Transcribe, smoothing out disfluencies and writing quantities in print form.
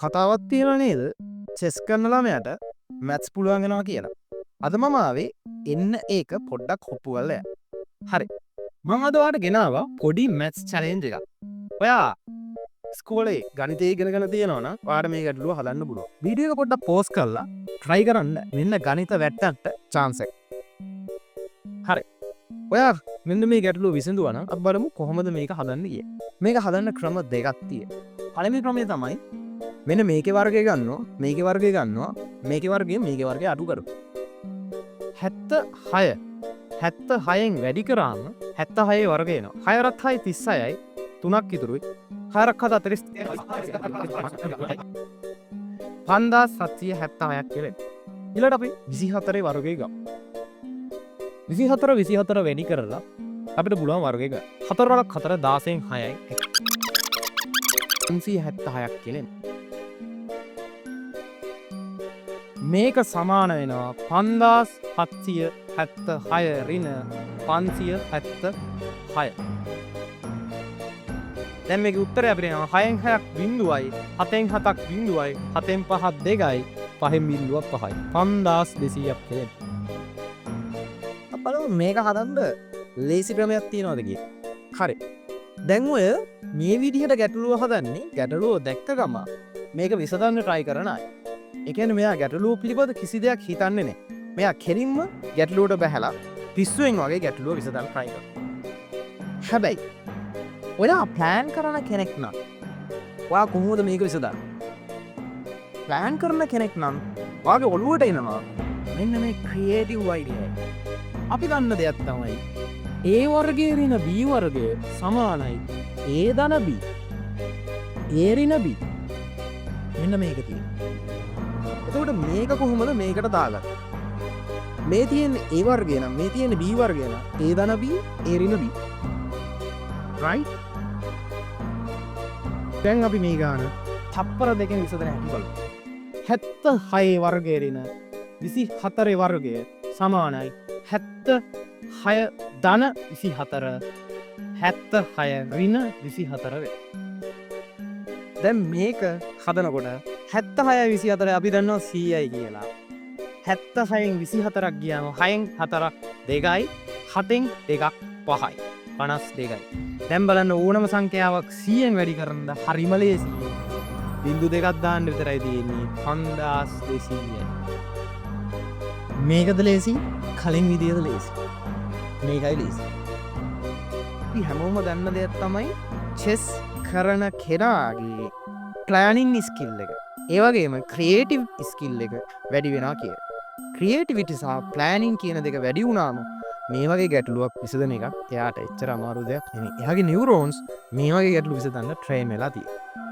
කතාවක් තියෙනවා නේද? චෙස් කරන ළමයාට මැත්ස් පුළුවන් වෙනවා කියලා. අද මම ආවේ එන්න ඒක පොඩ්ඩක් ඔප්පු කරලා යන්න. හරි. මම අද ඔයාලට ගෙනාවා පොඩි මැත්ස් චැලෙන්ජ් එකක්. ඔයා ස්කෝලේ ගණිතය ඉගෙනගෙන තියෙනවා නම් ඔයාලට මේ ගැටලුව හදන්න පුළුවන්. වීඩියෝ එක පොඩ්ඩක් පෝස් කරලා try කරන්න. මෙන්න ගණිත වැට්ටන්න chance එක. හරි. ඔයා මෙන්න මේ ගැටලුව විසඳුවා නම් අපි බලමු කොහොමද මේක හදන්න කියේ. මේක හදන්න ක්‍රම දෙකක් තියෙනවා. පළවෙනි ක්‍රමය තමයි මෙන්න මේකේ වර්ගය ගන්නවා, මේකේ වර්ගය ගන්නවා, මේකේ වර්ගය අඩු කරමු. 76 76න් වැඩි කරාම 76 වර්ගය එනවා. 6 රත් 6 36යි 3ක් ඉතුරුයි. 6 රක් 7 46 5776ක් කියලා. ඊළඟට අපි 24 වර්ගය ගමු. 24 වැඩි කරලා අපිට පුළුවන් වර්ගය ගන්න. 4 වරක් 4 16න් 6යි 376ක් කියලා. මේක සමාන වෙනවා 5776 ඍණ 576. දැන් මේකේ උත්තරය අපිට එනවා 6න් 6ක් බිංදුවයි 7න් 7ක් බිංදුවයි 7න් 5ක් 2යි 5න් බිංදුවක් 5යි 5200ක් කියලා. අපලෝ මේක හදන්න ලේසි ක්‍රමයක් තියනවාද කියලා. හරි. දැන් ඔය මේ විදිහට ගැටලුව හදන්නේ ගැටලුව දැක්ක ගම මේක විසඳන්න try කරන අය. ඒ කියන්නේ මෙයා ගැටලුව පිළිබඳ කිසි දෙයක් හිතන්නේ නැහැ. මෙයා කෙලින්ම ගැටලුවට බහැලා පිස්සුවෙන් වගේ ගැටලුව විසඳන්න try කරනවා. හැබැයි ඔයා ප්ලෑන් කරන කෙනෙක් නම් ඔයා කොහොමද මේක විසඳන්නේ? ප්ලෑන් කරන කෙනෙක් නම් ඔයාගේ ඔළුවට එනවා මෙන්න මේ ක්‍රියේටිව් අයිඩියා එක. අපි ගන්න දෙයක් තමයි A වර්ගයේ ඍණ B වර්ගය සමානයි A ධන B. A ඍණ B. මෙන්න මේක තියෙනවා. එතකොට මේක කොහොමද මේකට දාගන්නේ? මේ තියෙන A වර්ගය නම් මේ තියෙන B වර්ගය නම් A ධන B A ඍණ B. right? දැන් අපි මේ ගාන තප්පර දෙකෙන් විසඳන හැටි බලමු. 76 වර්ගයේ ඍණ 24 වර්ගය සමානයි 76 ධන 24 76 ඍණ 24 වේ. දැන් මේක හදනකොට 76 24 අපි දන්නවා 100යි කියලා. 76න් 24ක් ගියාම 6න් 4ක් 2යි 7න් 2ක් 5යි 52යි. දැන් බලන්න ඕනම සංඛ්‍යාවක් 100න් වැඩි කරන්න හරිම ලේසියි. බිංදු දෙකක් දාන්න විතරයි තියෙන්නේ 5200යි. මේකද ලේසි? කලින් විදියද ලේසි? මේකයි ලේසි. අපි හැමෝම දන්න දෙයක් තමයි චෙස් කරන කෙනාගේ ප්ලෑනින් ස්කිල් එක. ඒ වගේම ක්‍රියේටිව් ස්කිල් එක වැඩි වෙනවා කියලා. ක්‍රියේටිවිටි සහ ප්ලෑනින් කියන දෙක වැඩි වුණාම මේ වගේ ගැටලුවක් විසඳන එක එයාට එච්චර අමාරු දෙයක් නෙමෙයි. එයාගේ නියුරෝන්ස් මේ වගේ ගැටලු විසඳන්න ට්‍රේන් වෙලා තියෙනවා.